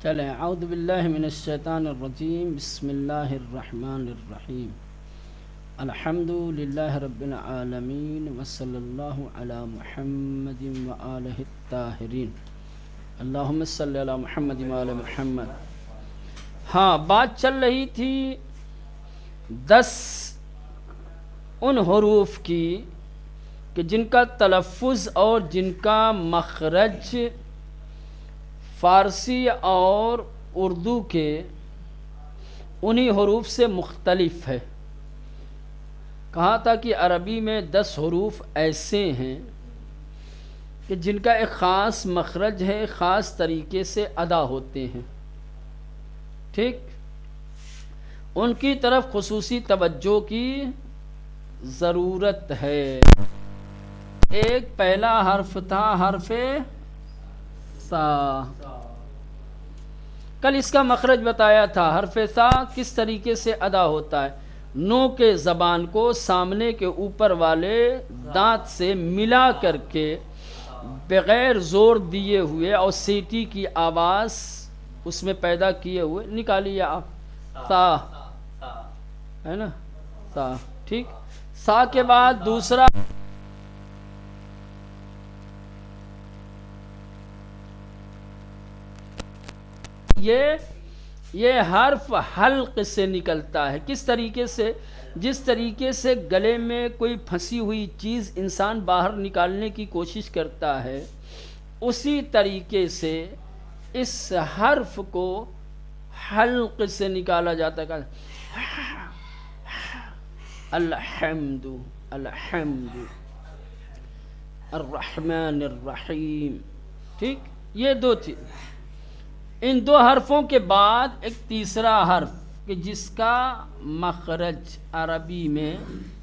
چلیں، اعوذ باللہ من الشیطان الرجیم، بسم اللہ الرحمن الرحیم، الحمد للہ رب العالمین، وصلی اللہ علی محمد وآلہ الطاہرین، اللہم صلی علی محمد وآل محمد۔ ہاں، بات چل رہی تھی 10 ان حروف کی کہ جن کا تلفظ اور جن کا مخرج فارسی اور اردو کے انہی حروف سے مختلف ہے۔ کہا تھا کہ عربی میں 10 حروف ایسے ہیں کہ جن کا ایک خاص مخرج ہے، خاص طریقے سے ادا ہوتے ہیں، ٹھیک؟ ان کی طرف خصوصی توجہ کی ضرورت ہے۔ ایک پہلا حرف تھا حرف سا، کل اس کا مخرج بتایا تھا۔ حرف سا کس طریقے سے ادا ہوتا ہے؟ نو کے زبان کو سامنے کے اوپر والے دانت سے ملا کر کے بغیر زور دیے ہوئے اور سیٹی کی آواز اس میں پیدا کیے ہوئے نکالیے آپ۔ سا ہے نا، سا، ٹھیک۔ سا کے بعد دوسرا یہ حرف حلق سے نکلتا ہے۔ کس طریقے سے؟ جس طریقے سے گلے میں کوئی پھنسی ہوئی چیز انسان باہر نکالنے کی کوشش کرتا ہے، اسی طریقے سے اس حرف کو حلق سے نکالا جاتا ہے۔ الحمد الحمد الرحمن الرحیم، ٹھیک؟ یہ دو چیز۔ ان دو حرفوں کے بعد ایک تیسرا حرف کہ جس کا مخرج عربی میں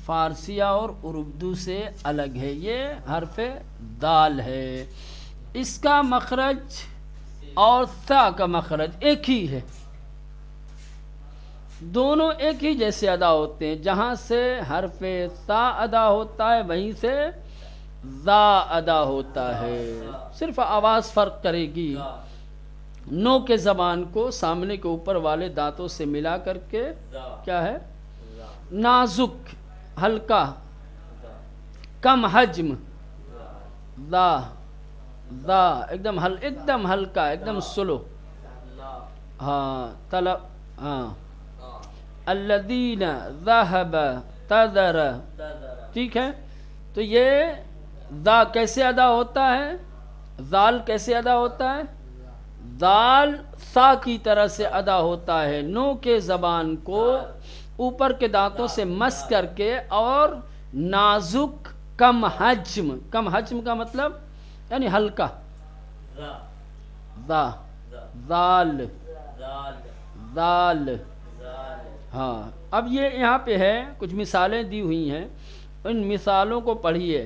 فارسیہ اور اردو سے الگ ہے، یہ حرف دال ہے۔ اس کا مخرج اور سا کا مخرج ایک ہی ہے، دونوں ایک ہی جیسے ادا ہوتے ہیں۔ جہاں سے حرف سا ادا ہوتا ہے وہیں سے زا ادا ہوتا ہے، صرف آواز فرق کرے گی۔ نو کے زبان کو سامنے کے اوپر والے دانتوں سے ملا کر کے کیا ہے؟ نازک، ہلکا، کم حجم، ذا ذا، ایک دم ہلکا، ایک دم سلو۔ ہاں، ہاں، الذین ذہب تذر، ٹھیک ہے؟ تو یہ ذا کیسے ادا ہوتا ہے؟ ذال کیسے ادا ہوتا ہے؟ ذال سا کی طرح سے ادا ہوتا ہے۔ نو کے زبان کو اوپر کے دانتوں سے مس کر کے اور نازک، کم حجم کا مطلب یعنی ہلکا، ذا ذال ذال۔ ہاں، اب یہ یہاں پہ ہے، کچھ مثالیں دی ہوئی ہیں، ان مثالوں کو پڑھیے۔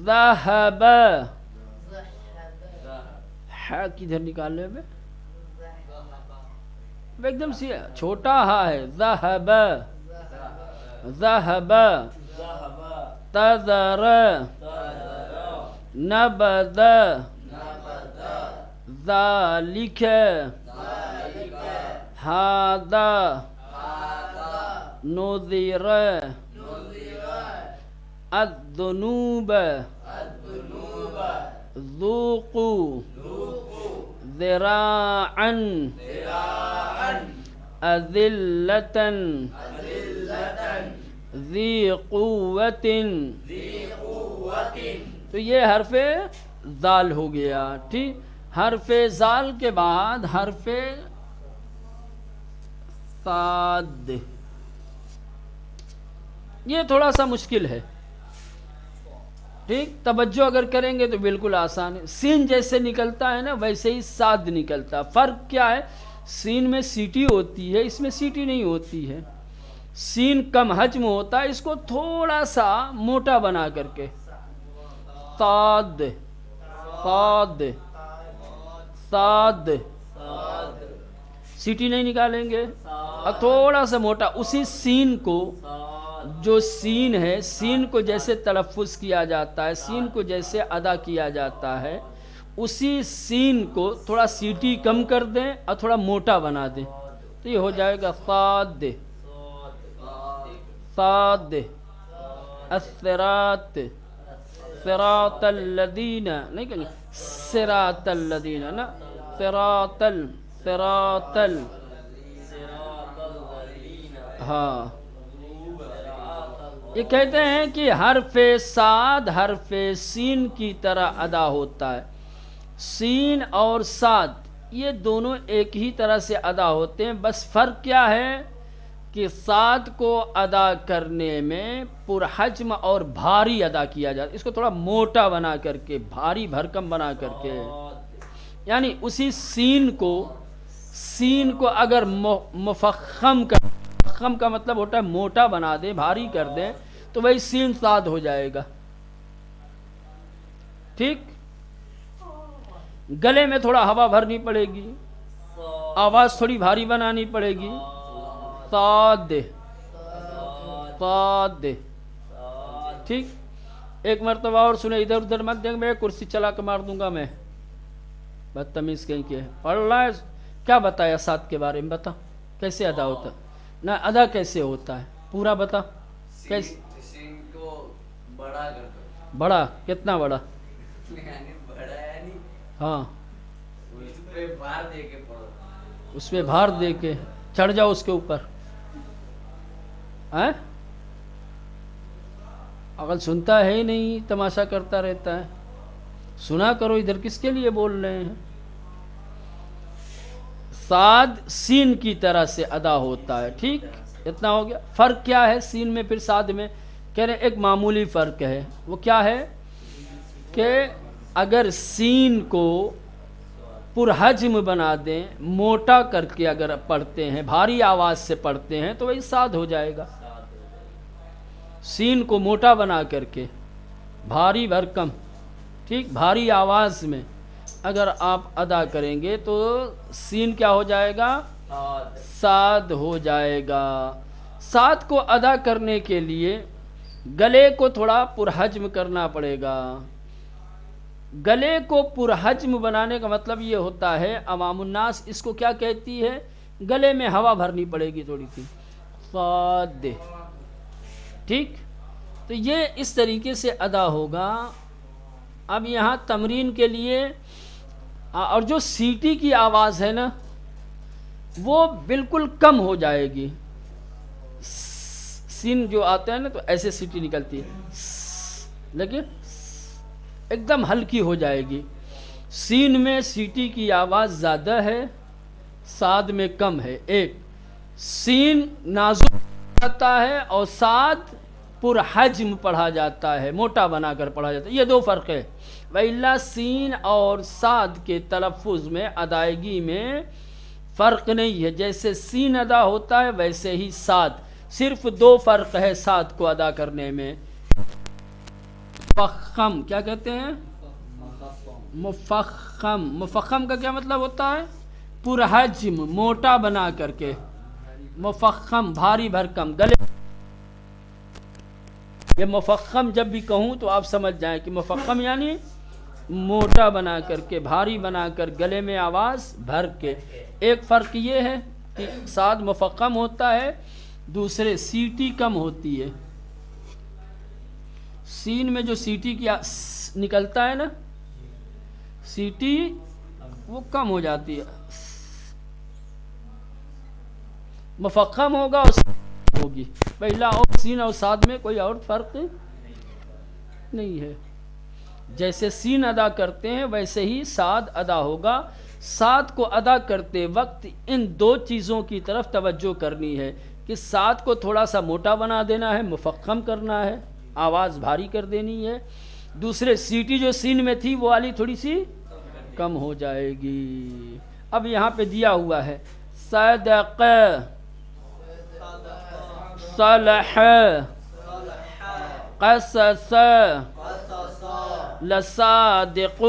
ذہب، ہا کدھر نکال لے بے؟ ایک دم چھوٹا ہا ہے۔ ذہب ذہب، تذر نبذ، ذالک ھذا نذر، الذنوب ذوقوا ذراعا اذلة ذی قوت۔ تو یہ حرف ذال ہو گیا، ٹھیک؟ حرف ذال کے بعد حرف صاد، یہ تھوڑا سا مشکل ہے، ٹھیک؟ توجہ اگر کریں گے تو بالکل آسان ہے۔ سین جیسے نکلتا ہے نا ویسے ہی صاد نکلتا ہے۔ فرق کیا ہے؟ سین میں سیٹی ہوتی ہے، اس میں سیٹی نہیں ہوتی ہے۔ سین کم حجم ہوتا ہے، اس کو تھوڑا سا موٹا بنا کر کے صاد صاد صاد، سیٹی نہیں نکالیں گے اور تھوڑا سا موٹا۔ اسی سین کو، جو سین ہے، سین کو جیسے تلفظ کیا جاتا ہے، سین کو جیسے ادا کیا جاتا ہے، اسی سین کو تھوڑا سیٹی کم کر دیں اور تھوڑا موٹا بنا دیں تو یہ ہو جائے گا صاد صاد الصراط صراط الذین نہیں کہیں گے صراط الذین نا صراط ہاں یہ کہتے ہیں کہ حرف صاد حرف سین کی طرح ادا ہوتا ہے. سین اور صاد یہ دونوں ایک ہی طرح سے ادا ہوتے ہیں، بس فرق کیا ہے کہ صاد کو ادا کرنے میں پرحجم اور بھاری ادا کیا جاتا ہے، اس کو تھوڑا موٹا بنا کر کے بھاری بھرکم بنا کر کے، یعنی اسی سین کو اگر مفخم کا مطلب ہوتا ہے موٹا بنا دیں بھاری کر دیں تو وہی سین صاد ہو جائے گا. ٹھیک، گلے میں تھوڑا ہوا بھرنی پڑے گی، آواز تھوڑی بھاری بنانی پڑے گی. صاد صاد ٹھیک. ایک مرتبہ اور سنیں، ادھر ادھر مت دیکھ، میں کرسی چلا کے مار دوں گا میں. بدتمیز کہیں کہ پڑھ رہا ہے، کیا بتایا صاد کے بارے میں، بتا کیسے ادا ہوتا ہے، نہ ادا کیسے ہوتا ہے پورا بتا. کیسے سین کو بڑا کر دو. بڑا کتنا بڑا؟ یعنی بڑا یعنی ہاں اس پہ بھار دے کے پڑھو. اس پہ بھار دے کے چڑھ جاؤ اس کے اوپر. عقل سنتا ہے ہی نہیں، تماشا کرتا رہتا ہے. سنا کرو، ادھر کس کے لیے بول رہے ہیں. صاد سین کی طرح سے ادا ہوتا ہے. ٹھیک، اتنا ہو گیا. فرق کیا ہے سین میں پھر صاد میں؟ کہہ رہے ایک معمولی فرق ہے. وہ کیا ہے کہ اگر سین کو پرحجم بنا دیں، موٹا کر کے اگر پڑھتے ہیں، بھاری آواز سے پڑھتے ہیں تو وہی صاد ہو جائے گا. سین کو موٹا بنا کر کے بھاری بھرکم، ٹھیک، بھاری آواز میں اگر آپ ادا کریں گے تو سین کیا ہو جائے گا؟ صاد ہو جائے گا. صاد کو ادا کرنے کے لیے گلے کو تھوڑا پرحجم کرنا پڑے گا. گلے کو پرحجم بنانے کا مطلب یہ ہوتا ہے، عوام الناس اس کو کیا کہتی ہے، گلے میں ہوا بھرنی پڑے گی تھوڑی سی. صاد ٹھیک، تو یہ اس طریقے سے ادا ہوگا. اب یہاں تمرین کے لیے، اور جو سیٹی کی آواز ہے نا وہ بالکل کم ہو جائے گی. سین جو آتا ہے نا تو ایسے سیٹی نکلتی ہے، لیکن ایک دم ہلکی ہو جائے گی. سین میں سیٹی کی آواز زیادہ ہے، صاد میں کم ہے. ایک سین نازک جاتا ہے اور صاد پرحجم پڑھا جاتا ہے، موٹا بنا کر پڑھا جاتا ہے. یہ دو فرق ہے. وَإِلَّا سین اور صاد کے تلفظ میں، ادائیگی میں فرق نہیں ہے. جیسے سین ادا ہوتا ہے ویسے ہی صاد. صرف دو فرق ہے صاد کو ادا کرنے میں. مفخم کیا کہتے ہیں؟ مفخم. مفخم کا کیا مطلب ہوتا ہے؟ پرحجم، موٹا بنا کر کے. مفخم بھاری بھرکم گلے. یہ مفخم جب بھی کہوں تو آپ سمجھ جائیں کہ مفخم یعنی موٹا بنا کر کے، بھاری بنا کر، گلے میں آواز بھر کے. ایک فرق یہ ہے کہ صاد مفخم ہوتا ہے، دوسرے سیٹی کم ہوتی ہے. سین میں جو سیٹی کی نکلتا ہے نا، سیٹی وہ کم ہو جاتی ہے. مفخم ہوگا اور ہوگی. پہلا اور سین اور صاد میں کوئی اور فرق نہیں ہے. جیسے سین ادا کرتے ہیں ویسے ہی صاد ادا ہوگا. صاد کو ادا کرتے وقت ان دو چیزوں کی طرف توجہ کرنی ہے کہ صاد کو تھوڑا سا موٹا بنا دینا ہے، مفخم کرنا ہے، آواز بھاری کر دینی ہے. دوسرے سیٹی جو سین میں تھی وہ والی تھوڑی سی کم ہو جائے گی. اب یہاں پہ دیا ہوا ہے صدق، صلح، قصص، لصادق،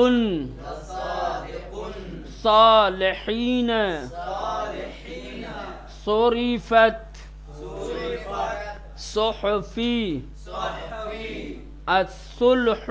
صالحین، صرفت، صحفی، الصلح،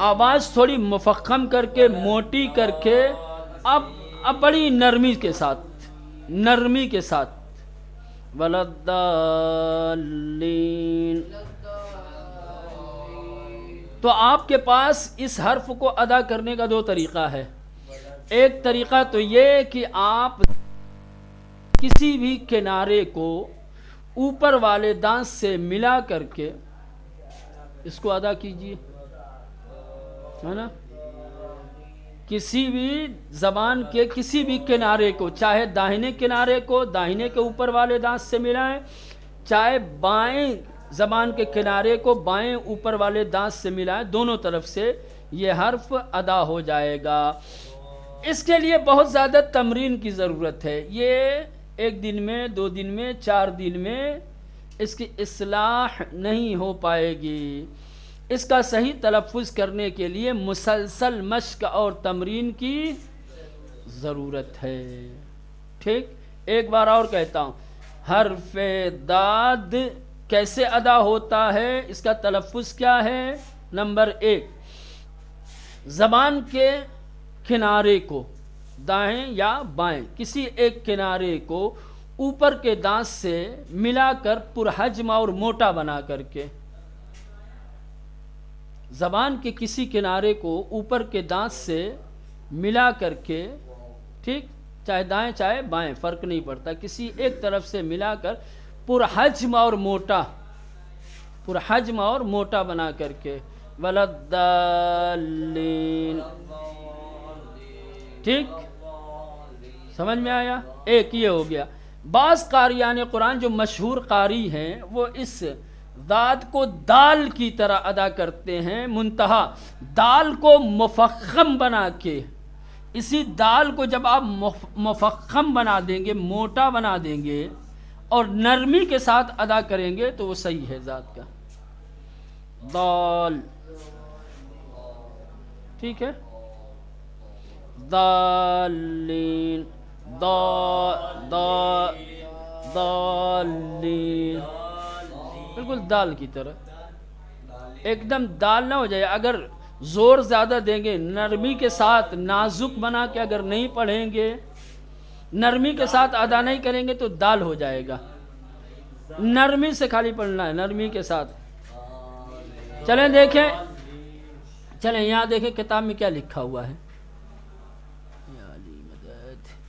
آواز تھوڑی مفخم کر کے موٹی کر کے اب بڑی نرمی کے ساتھ ولدالین. تو آپ کے پاس اس حرف کو ادا کرنے کا 2 طریقہ ہے. ایک طریقہ تو یہ کہ آپ کسی بھی کنارے کو اوپر والے دانت سے ملا کر کے اس کو ادا کیجیے، ہے نا. کسی بھی زبان کے کسی بھی کنارے کو، چاہے داہنے کنارے کو داہنے کے اوپر والے دانت سے ملائیں، چاہے بائیں زبان کے کنارے کو بائیں اوپر والے دانت سے ملائیں، دونوں طرف سے یہ حرف ادا ہو جائے گا. اس کے لیے بہت زیادہ تمرین کی ضرورت ہے. یہ 1 دن میں 2 دن میں 4 دن میں اس کی اصلاح نہیں ہو پائے گی. اس کا صحیح تلفظ کرنے کے لیے مسلسل مشق اور تمرین کی ضرورت ہے. ٹھیک، ایک بار اور کہتا ہوں. حرف داد کیسے ادا ہوتا ہے، اس کا تلفظ کیا ہے؟ نمبر 1، زبان کے کنارے کو دائیں یا بائیں کسی ایک کنارے کو اوپر کے دانت سے ملا کر پرحجم اور موٹا بنا کر کے، زبان کے کسی کنارے کو اوپر کے دانت سے ملا کر کے، ٹھیک، چاہے دائیں چاہے بائیں فرق نہیں پڑتا، کسی ایک طرف سے ملا کر پرحجم اور موٹا بنا کر کے ولدالین. ٹھیک، سمجھ میں آیا؟ ایک یہ ہو گیا. بعض قاریان قرآن جو مشہور قاری ہیں وہ اس داد کو دال کی طرح ادا کرتے ہیں، منتہا دال کو مفخم بنا کے. اسی دال کو جب آپ مفخم بنا دیں گے، موٹا بنا دیں گے اور نرمی کے ساتھ ادا کریں گے تو وہ صحیح ہے ذات کا. دال، ٹھیک ہے، دالین، دالین، بالکل دال کی طرح، ایک دم دال نہ ہو جائے. اگر زور زیادہ دیں گے، نرمی کے ساتھ نازک بنا کے اگر نہیں پڑھیں گے، نرمی کے ساتھ ادا نہیں کریں گے تو دال ہو جائے گا. نرمی سے خالی پڑھنا ہے، نرمی کے ساتھ. چلیں دیکھیں، یہاں دیکھیں کتاب میں کیا لکھا ہوا ہے.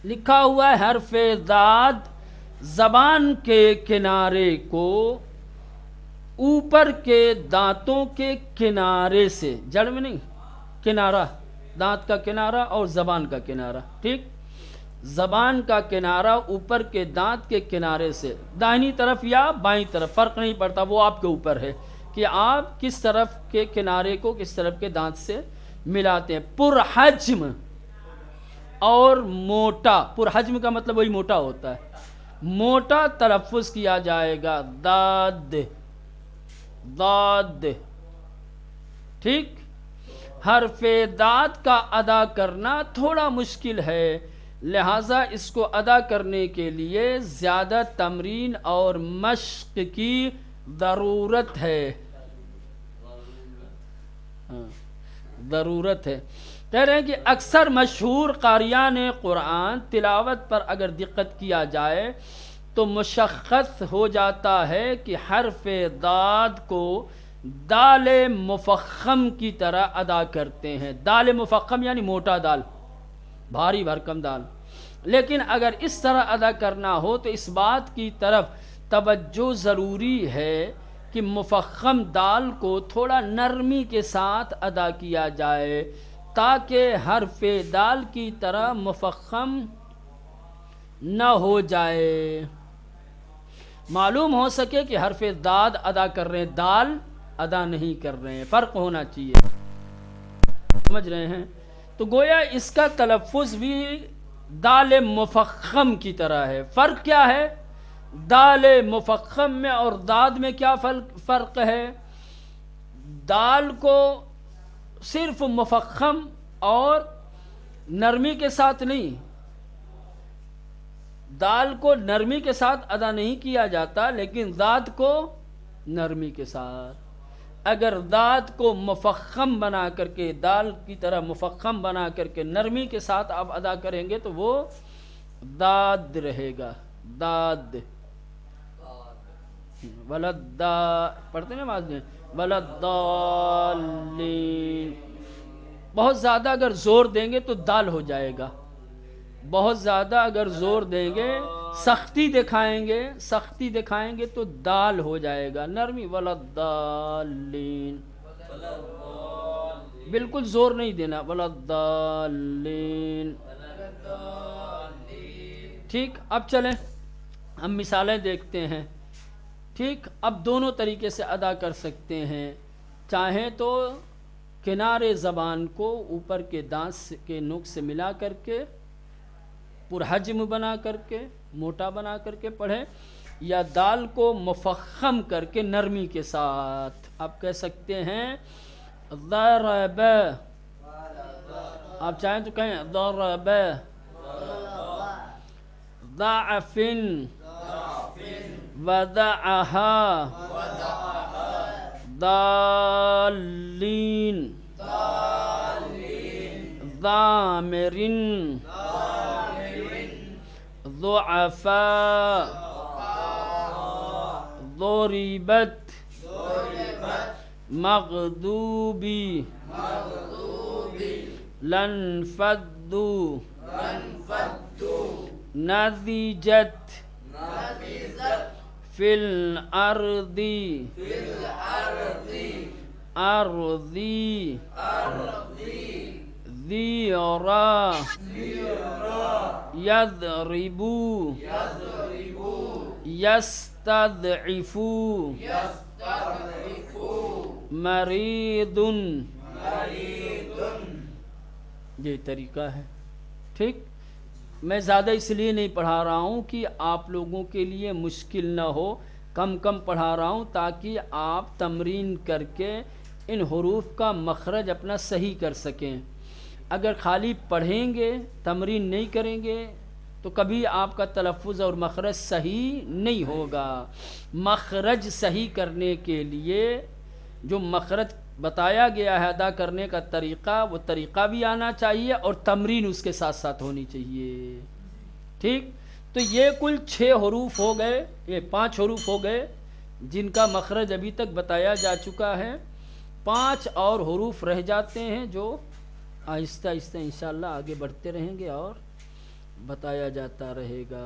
لکھا ہوا ہے حرف داد زبان کے کنارے کو اوپر کے دانتوں کے کنارے سے، جڑ میں نہیں، کنارہ، دانت کا کنارہ اور زبان کا کنارہ، ٹھیک، زبان کا کنارہ اوپر کے دانت کے کنارے سے، دائنی طرف یا بائیں طرف فرق نہیں پڑتا، وہ آپ کے اوپر ہے کہ آپ کس طرف کے کنارے کو کس طرف کے دانت سے ملاتے ہیں. پرحجم اور موٹا، پرحجم کا مطلب وہی موٹا ہوتا ہے، موٹا تلفظ کیا جائے گا. داد، ٹھیک. حرف داد کا ادا کرنا تھوڑا مشکل ہے، لہٰذا اس کو ادا کرنے کے لیے زیادہ تمرین اور مشق کی ضرورت ہے. کہہ رہے ہیں کہ اکثر مشہور قاریان قرآن تلاوت پر اگر دقت کیا جائے تو مشخص ہو جاتا ہے کہ حرف داد کو دال مفخم کی طرح ادا کرتے ہیں. دال مفخم یعنی موٹا دال، بھاری بھرکم دال. لیکن اگر اس طرح ادا کرنا ہو تو اس بات کی طرف توجہ ضروری ہے کہ مفخم دال کو تھوڑا نرمی کے ساتھ ادا کیا جائے تاکہ حرف دال کی طرح مفخم نہ ہو جائے. معلوم ہو سکے کہ حرف داد ادا کر رہے ہیں، دال ادا نہیں کر رہے ہیں، فرق ہونا چاہیے. سمجھ رہے ہیں؟ تو گویا اس کا تلفظ بھی دال مفخم کی طرح ہے. فرق کیا ہے دال مفخم میں اور داد میں؟ کیا فرق ہے؟ دال کو صرف مفخم اور نرمی کے ساتھ نہیں، دال کو نرمی کے ساتھ ادا نہیں کیا جاتا لیکن داد کو نرمی کے ساتھ. اگر داد کو مفخم بنا کر کے، دال کی طرح مفخم بنا کر کے نرمی کے ساتھ آپ ادا کریں گے تو وہ داد رہے گا، داد ولدا پڑھتے ہیں بعض میں ولدالین. بہت زیادہ اگر زور دیں گے تو دال ہو جائے گا، بہت زیادہ اگر زور دیں گے، سختی دکھائیں گے تو دال ہو جائے گا. نرمی ولدالین، بالکل زور نہیں دینا، ولدالین. ٹھیک، اب چلیں ہم مثالیں دیکھتے ہیں. ٹھیک، اب دونوں طریقے سے ادا کر سکتے ہیں. چاہیں تو کنارے زبان کو اوپر کے دانت کے نوک سے ملا کر کے پرحجم بنا کر کے موٹا بنا کر کے پڑھیں، یا دال کو مفخم کر کے نرمی کے ساتھ آپ کہہ سکتے ہیں ضرب. آپ چاہیں تو کہیں ضرب. ضعف وضعها ضالین ضامر ضعفاء ضربت مغضوبی لنفضوا نضجت فی الارض ارضی ذیرا یضربو یستضعفو مریض. یہ طریقہ ہے. ٹھیک، میں زیادہ اس لیے نہیں پڑھا رہا ہوں کہ آپ لوگوں کے لیے مشکل نہ ہو، کم پڑھا رہا ہوں تاکہ آپ تمرین کر کے ان حروف کا مخرج اپنا صحیح کر سکیں. اگر خالی پڑھیں گے، تمرین نہیں کریں گے تو کبھی آپ کا تلفظ اور مخرج صحیح نہیں ہوگا. مخرج صحیح کرنے کے لیے جو مخرج بتایا گیا ہے ادا کرنے کا طریقہ، وہ طریقہ بھی آنا چاہیے اور تمرین اس کے ساتھ ساتھ ہونی چاہیے. ٹھیک، تو یہ کل 6 حروف ہو گئے، یہ 5 حروف ہو گئے جن کا مخرج ابھی تک بتایا جا چکا ہے. 5 اور حروف رہ جاتے ہیں جو آہستہ آہستہ انشاءاللہ آگے بڑھتے رہیں گے اور بتایا جاتا رہے گا.